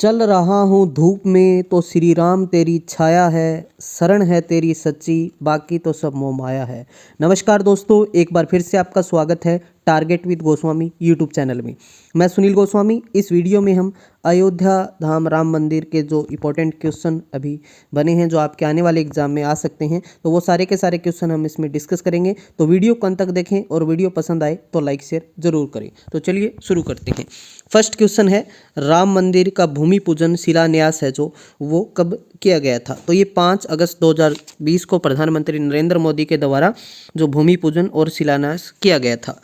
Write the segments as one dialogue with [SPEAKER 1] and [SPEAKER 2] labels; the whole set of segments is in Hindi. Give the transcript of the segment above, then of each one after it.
[SPEAKER 1] चल रहा हूँ धूप में तो श्री राम तेरी छाया है, शरण है तेरी सच्ची, बाकी तो सब मोह माया है। नमस्कार दोस्तों, एक बार फिर से आपका स्वागत है target with Goswami YouTube channel में। मैं सुनील गोस्वामी। इस वीडियो में हम अयोध्या धाम राम मंदिर के जो इंपॉर्टेंट क्वेश्चन अभी बने हैं, जो आपके आने वाले एग्जाम में आ सकते हैं, तो वो सारे के सारे क्वेश्चन हम इसमें डिस्कस करेंगे। तो वीडियो को अंत तक देखें और वीडियो पसंद आए तो लाइक शेयर जरूर करें। तो चलिए शुरू करते हैं। फर्स्ट क्वेश्चन है, राम मंदिर का भूमि पूजन शिलान्यास है जो वो कब किया गया था? तो ये 5 अगस्त 2020 को प्रधानमंत्री नरेंद्र मोदी के द्वारा जो भूमि पूजन और शिलान्यास किया गया था।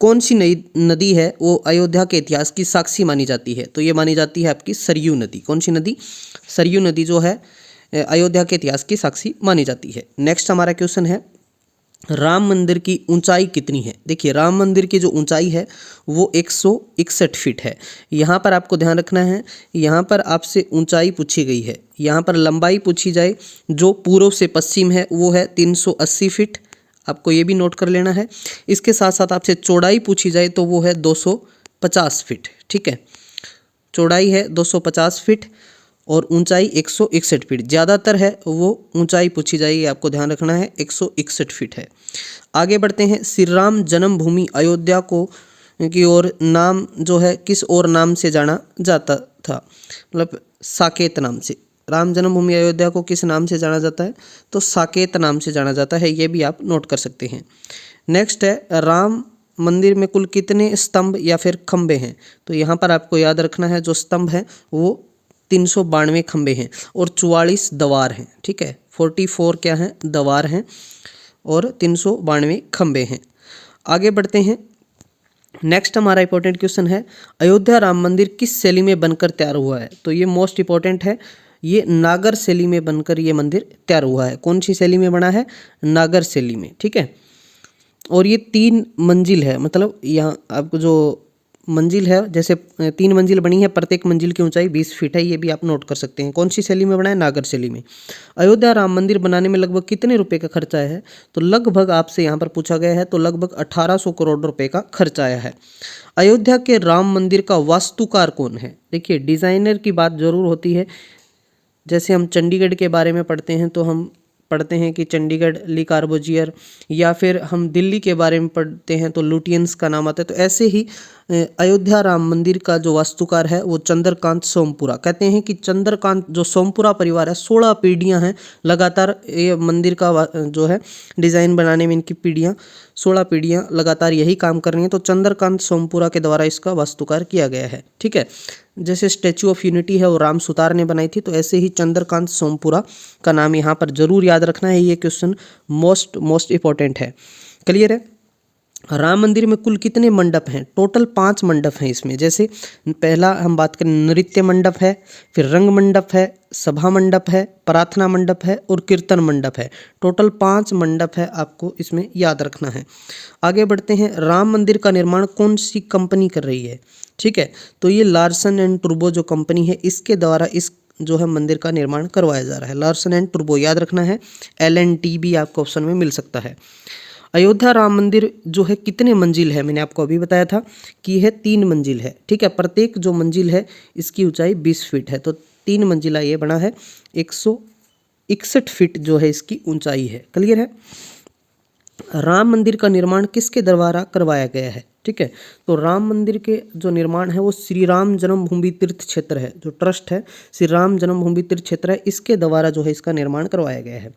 [SPEAKER 1] कौन सी नई नदी है वो अयोध्या के इतिहास की साक्षी मानी जाती है? तो ये मानी जाती है आपकी सरयू नदी। कौन सी नदी? सरयू नदी जो है अयोध्या के इतिहास की साक्षी मानी जाती है। नेक्स्ट हमारा क्वेश्चन है, राम मंदिर की ऊंचाई कितनी है? देखिए, राम मंदिर की जो ऊंचाई है वो 161 फीट है। यहाँ पर आपको ध्यान रखना है, यहाँ पर आपसे ऊंचाई पूछी गई है। यहाँ पर लंबाई पूछी जाए जो पूर्व से पश्चिम है वो है 380 फीट, आपको ये भी नोट कर लेना है। इसके साथ साथ आपसे चौड़ाई पूछी जाए तो वो है 250 फीट। ठीक है, चौड़ाई है 250 फीट और ऊंचाई 161 फीट। ज़्यादातर है वो ऊंचाई पूछी जाएगी, आपको ध्यान रखना है 161 फीट है। आगे बढ़ते हैं, श्री राम जन्मभूमि अयोध्या को की ओर नाम जो है किस और नाम से जाना जाता था? मतलब साकेत नाम से। राम जन्मभूमि अयोध्या को किस नाम से जाना जाता है? तो साकेत नाम से जाना जाता है, ये भी आप नोट कर सकते हैं। नेक्स्ट है, राम मंदिर में कुल कितने स्तंभ या फिर खंबे हैं? तो यहाँ पर आपको याद रखना है जो स्तंभ है वो 392 खंबे हैं और 44 दीवार हैं। ठीक है, 44 क्या हैं? दीवार हैं और 392 खंबे हैं। आगे बढ़ते हैं। नेक्स्ट हमारा इंपॉर्टेंट क्वेश्चन है, अयोध्या राम मंदिर किस शैली में बनकर तैयार हुआ है? तो ये मोस्ट इंपॉर्टेंट है, ये नागर शैली में बनकर ये मंदिर तैयार हुआ है। कौन सी शैली में बना है? नागर शैली में। ठीक है, और ये 3 मंजिल है। मतलब यहाँ आपको जो मंजिल है, जैसे 3 मंजिल बनी है, प्रत्येक मंजिल की ऊंचाई 20 फीट है, ये भी आप नोट कर सकते हैं। कौन सी शैली में बना है? नागर शैली में। अयोध्या राम मंदिर बनाने में लगभग कितने रुपए का खर्चा आया है? तो लगभग आपसे यहाँ पर पूछा गया है, तो लगभग 1800 करोड़ रुपए का खर्चा आया है। अयोध्या के राम मंदिर का वास्तुकार कौन है? देखिए, डिजाइनर की बात जरूर होती है। जैसे हम चंडीगढ़ के बारे में पढ़ते हैं तो हम पढ़ते हैं कि चंडीगढ़ ली कार्बोजियर, या फिर हम दिल्ली के बारे में पढ़ते हैं तो लुटियंस का नाम आता है। तो ऐसे ही अयोध्या राम मंदिर का जो वास्तुकार है वो चंद्रकांत सोमपुरा। कहते हैं कि चंद्रकांत जो सोमपुरा परिवार है, 16 पीढ़ियां हैं लगातार ये मंदिर का जो है डिज़ाइन बनाने में, इनकी पीढ़ियां 16 पीढ़ियां लगातार यही काम कर रही हैं। तो चंद्रकांत सोमपुरा के द्वारा इसका वास्तुकार किया गया है। ठीक है, जैसे स्टैचू ऑफ यूनिटी है वो राम सुतार ने बनाई थी, तो ऐसे ही चंद्रकांत सोमपुरा का नाम यहाँ पर जरूर याद रखना है। ये क्वेश्चन मोस्ट इंपॉर्टेंट है। क्लियर है? राम मंदिर में कुल कितने मंडप हैं? टोटल 5 मंडप हैं इसमें। जैसे पहला हम बात करें, नृत्य मंडप है, फिर रंग मंडप है, सभा मंडप है, प्रार्थना मंडप है और कीर्तन मंडप है। टोटल 5 मंडप है, आपको इसमें याद रखना है। आगे बढ़ते हैं, राम मंदिर का निर्माण कौन सी कंपनी कर रही है? ठीक है, तो ये लार्सन एंड टुर्बो जो कंपनी है, इसके द्वारा इस जो है मंदिर का निर्माण करवाया जा रहा है। लार्सन एंड टुर्बो याद रखना है, LNT भी आपको ऑप्शन में मिल सकता है। अयोध्या राम मंदिर जो है कितने मंजिल है? मैंने आपको अभी बताया था कि यह 3 मंजिल है। ठीक है, प्रत्येक जो मंजिल है इसकी ऊंचाई 20 फीट है, तो 3 मंजिला ये बना है। 161 फीट जो है इसकी ऊंचाई है। क्लियर है? राम मंदिर का निर्माण किसके द्वारा करवाया गया है? ठीक है, तो राम मंदिर के जो निर्माण है वो श्री राम जन्मभूमि तीर्थ क्षेत्र है, जो ट्रस्ट है श्री राम जन्मभूमि तीर्थ क्षेत्र है, इसके द्वारा जो है इसका निर्माण करवाया गया है।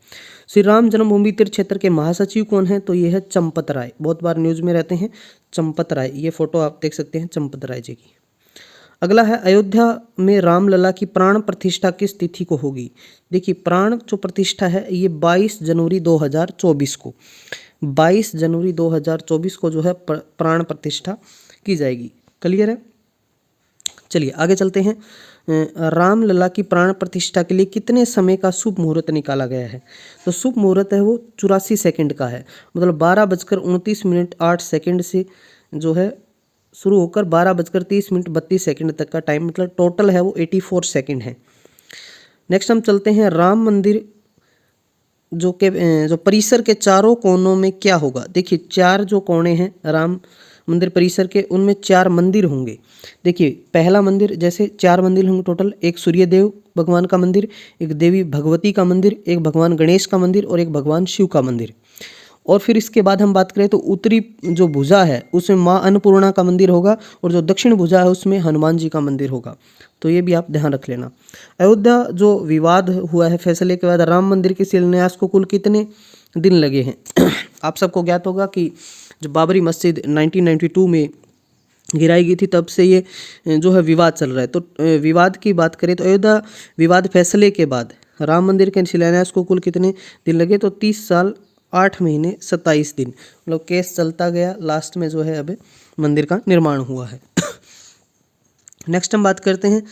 [SPEAKER 1] श्री राम जन्मभूमि तीर्थ क्षेत्र के महासचिव कौन है? तो ये है चंपत राय। बहुत बार न्यूज में रहते हैं चंपत राय, ये फोटो आप देख सकते हैं चंपत राय जी की। अगला है, अयोध्या में रामलला की प्राण प्रतिष्ठा किस तिथि को होगी? देखिए, प्राण जो प्रतिष्ठा है ये 22 जनवरी 2024 को 22 जनवरी 2024 को जो है प्राण प्रतिष्ठा की जाएगी। क्लियर है? चलिए आगे चलते हैं। रामलला की प्राण प्रतिष्ठा के लिए कितने समय का शुभ मुहूर्त निकाला गया है? तो शुभ मुहूर्त है वो 84 सेकंड का है। मतलब 12:29:08 से जो है शुरू होकर 12:30:32 तक का टाइम, मतलब टोटल है वो 84 सेकंड है। नेक्स्ट हम चलते हैं, राम मंदिर जो परिसर के चारों कोनों में क्या होगा? देखिए, 4 जो कोने हैं राम मंदिर परिसर के, उनमें 4 मंदिर होंगे। देखिए पहला मंदिर, जैसे 4 मंदिर होंगे टोटल, एक सूर्यदेव भगवान का मंदिर, एक देवी भगवती का मंदिर, एक भगवान गणेश का मंदिर और एक भगवान शिव का मंदिर। और फिर इसके बाद हम बात करें तो उत्तरी जो भुजा है उसमें माँ अन्नपूर्णा का मंदिर होगा और जो दक्षिण भुजा है उसमें हनुमान जी का मंदिर होगा। तो ये भी आप ध्यान रख लेना। अयोध्या जो विवाद हुआ है फैसले के बाद, राम मंदिर के शिलान्यास को कुल कितने दिन लगे हैं? आप सबको ज्ञात होगा कि जब बाबरी मस्जिद 1992 में गिराई गई थी तब से ये जो है विवाद चल रहा है। तो विवाद की बात करें तो अयोध्या विवाद फैसले के बाद राम मंदिर के शिलान्यास को कुल कितने दिन लगे? तो 30 साल 8 महीने 27 दिन, मतलब केस चलता गया, लास्ट में जो है अब मंदिर का निर्माण हुआ है। नेक्स्ट हम बात करते हैं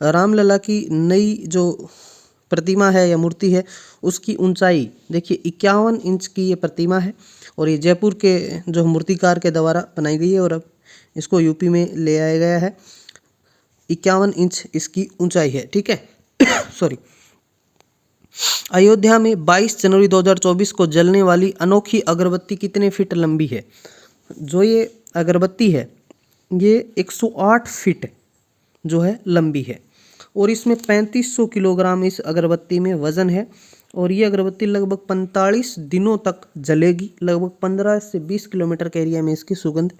[SPEAKER 1] रामलला की नई जो प्रतिमा है या मूर्ति है उसकी ऊंचाई। देखिए 51 इंच की ये प्रतिमा है और ये जयपुर के जो मूर्तिकार के द्वारा बनाई गई है और अब इसको यूपी में ले आया गया है। 51 इंच इसकी ऊंचाई है, ठीक है। सॉरी। अयोध्या में 22 जनवरी 2024 को जलने वाली अनोखी अगरबत्ती कितने फीट लंबी है? जो ये अगरबत्ती है ये 108 फीट जो है लंबी है और इसमें 3500 किलोग्राम इस अगरबत्ती में वजन है और ये अगरबत्ती लगभग 45 दिनों तक जलेगी। लगभग 15 से 20 किलोमीटर के एरिया में इसकी सुगंध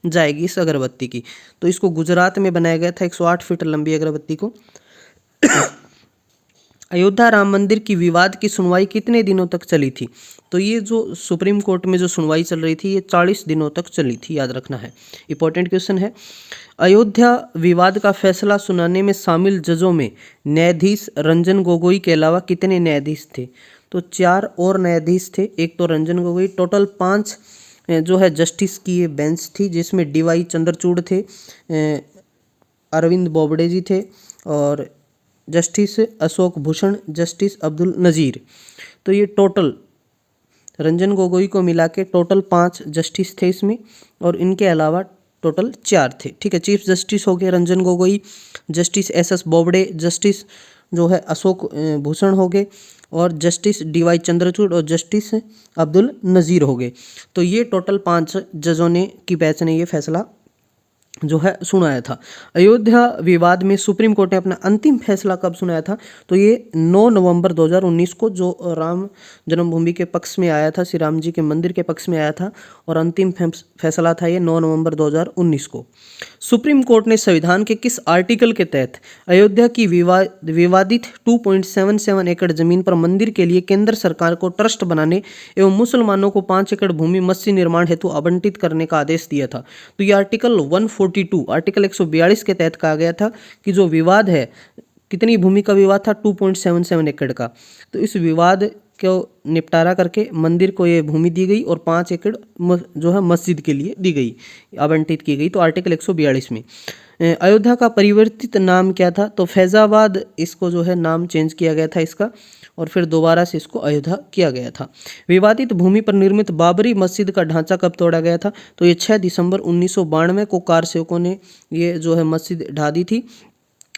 [SPEAKER 1] जाएगी इस अगरबत्ती की। तो इसको गुजरात में बनाया गया था 108 फीट लंबी अगरबत्ती को। अयोध्या राम मंदिर की विवाद की सुनवाई कितने दिनों तक चली थी? तो ये जो सुप्रीम कोर्ट में जो सुनवाई चल रही थी ये 40 दिनों तक चली थी, याद रखना है, इंपॉर्टेंट क्वेश्चन है। अयोध्या विवाद का फैसला सुनाने में शामिल जजों में न्यायाधीश रंजन गोगोई के अलावा कितने न्यायाधीश थे? तो 4 और न्यायाधीश थे, एक तो रंजन गोगोई, टोटल 5 जो है जस्टिस की ये बेंच थी जिसमें DY चंद्रचूड़ थे, अरविंद बोबडे जी थे और जस्टिस अशोक भूषण, जस्टिस अब्दुल नज़ीर। तो ये टोटल रंजन गोगोई को मिला के टोटल 5 जस्टिस थे इसमें और इनके अलावा टोटल 4 थे, ठीक है। चीफ जस्टिस हो गए Ranjan Gogoi, justice SS Bobde, justice जो है अशोक भूषण हो गए और जस्टिस DY चंद्रचूड़ और जस्टिस अब्दुल नज़ीर हो गए। तो ये टोटल 5 जजों ने की बेंच ने ये फैसला जो है सुनाया था। अयोध्या विवाद में सुप्रीम कोर्ट ने अपना अंतिम फैसला कब सुनाया था? तो ये 9 नवंबर 2019 को, जो राम जन्मभूमि के पक्ष में आया था, श्री राम जी के मंदिर के पक्ष में आया था और अंतिम फैसला था ये 9 नवंबर 2019 को। सुप्रीम कोर्ट ने संविधान के किस आर्टिकल के तहत अयोध्या की विवादित 2.77 एकड़ जमीन पर मंदिर के लिए केंद्र सरकार को ट्रस्ट बनाने एवं मुसलमानों को 5 एकड़ भूमि मस्जिद निर्माण हेतु आवंटित करने का आदेश दिया था? तो ये आर्टिकल 142, आर्टिकल 142 के तहत कहा गया था कि जो विवाद है, कितनी भूमि का विवाद था? 2.77 एकड़ का। तो इस विवाद को निपटारा करके मंदिर को ये भूमि दी गई और 5 एकड़ जो है मस्जिद के लिए दी गई, आवंटित की गई। तो आर्टिकल 142 में अयोध्या का परिवर्तित नाम क्या था? तो फैजाबाद इसको जो है नाम चेंज किया गया था इसका और फिर दोबारा से इसको अयोध्या किया गया था। विवादित भूमि पर निर्मित बाबरी मस्जिद का ढांचा कब तोड़ा गया था? तो ये 6 दिसंबर 1992 को कार सेवकों ने ये जो है मस्जिद ढा दी थी।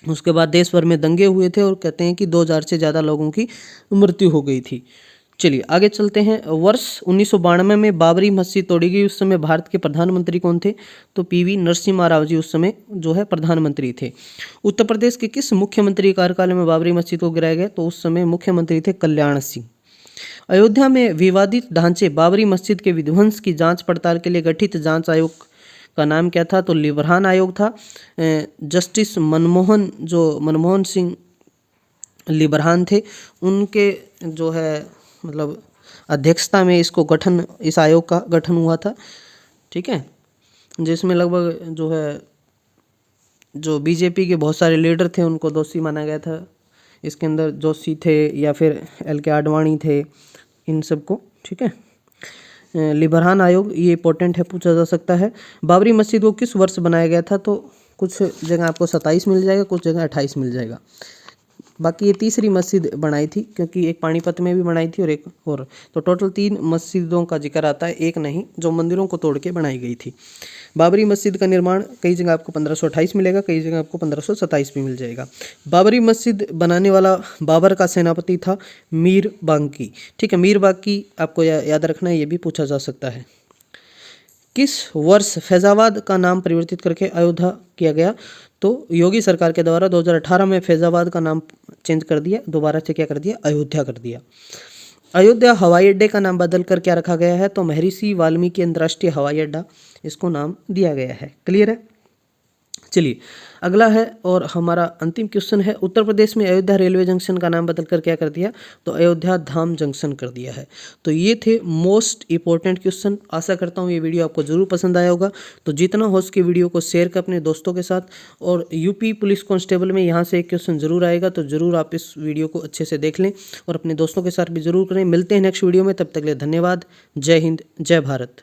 [SPEAKER 1] उसके बाद देश भर में दंगे हुए थे और कहते हैं कि 2000 से ज़्यादा लोगों की मृत्यु हो गई थी। चलिए आगे चलते हैं। वर्ष 1992 में बाबरी मस्जिद तोड़ी गई, उस समय भारत के प्रधानमंत्री कौन थे? तो PV नरसिम्हा राव जी उस समय जो है प्रधानमंत्री थे। उत्तर प्रदेश के किस मुख्यमंत्री कार्यकाल में बाबरी मस्जिद को गिराया गया? तो उस समय मुख्यमंत्री थे कल्याण सिंह। अयोध्या में विवादित ढांचे बाबरी मस्जिद के विध्वंस की जांच पड़ताल के लिए गठित जांच आयोग का नाम क्या था? तो लिबरान आयोग था। जस्टिस मनमोहन सिंह लिबरान थे, उनके जो है मतलब अध्यक्षता में इस आयोग का गठन हुआ था, ठीक है, जिसमें लगभग जो है जो BJP के बहुत सारे लीडर थे उनको दोषी माना गया था। इसके अंदर जोशी थे या फिर LK आडवाणी थे, इन सबको, ठीक है। लिबरान आयोग ये इंपॉर्टेंट है, पूछा जा सकता है। बाबरी मस्जिद को किस वर्ष बनाया गया था? तो कुछ जगह आपको 27 मिल जाएगा, कुछ जगह 28 मिल जाएगा। बाकी ये तीसरी मस्जिद बनाई थी क्योंकि एक पानीपत में भी बनाई थी और एक और, तो टोटल 3 मस्जिदों का जिक्र आता है, एक नहीं, जो मंदिरों को तोड़ के बनाई गई थी। बाबरी मस्जिद का निर्माण कई जगह आपको 1528 मिलेगा, कई जगह आपको 1527 भी मिल जाएगा। बाबरी मस्जिद बनाने वाला बाबर का सेनापति था मीर बांकी, ठीक है। मीर बांकी आपको याद रखना है, ये भी पूछा जा सकता है। किस वर्ष फैजाबाद का नाम परिवर्तित करके अयोध्या किया गया? तो योगी सरकार के द्वारा 2018 में फैजाबाद का नाम चेंज कर दिया, दोबारा से क्या कर दिया, अयोध्या कर दिया। अयोध्या हवाई अड्डे का नाम बदल कर क्या रखा गया है? तो महर्षि वाल्मीकि अंतर्राष्ट्रीय हवाई अड्डा इसको नाम दिया गया है। क्लियर है? चलिए अगला है और हमारा अंतिम क्वेश्चन है, उत्तर प्रदेश में अयोध्या रेलवे जंक्शन का नाम बदल कर क्या कर दिया? तो अयोध्या धाम जंक्शन कर दिया है। तो ये थे मोस्ट इंपॉर्टेंट क्वेश्चन। आशा करता हूँ ये वीडियो आपको जरूर पसंद आया होगा। तो जितना हो सके वीडियो को शेयर कर अपने दोस्तों के साथ, और यूपी पुलिस कांस्टेबल में यहाँ से एक क्वेश्चन जरूर आएगा, तो जरूर आप इस वीडियो को अच्छे से देख लें और अपने दोस्तों के साथ भी जरूर करें। मिलते हैं नेक्स्ट वीडियो में, तब तक के लिए धन्यवाद। जय हिंद, जय भारत।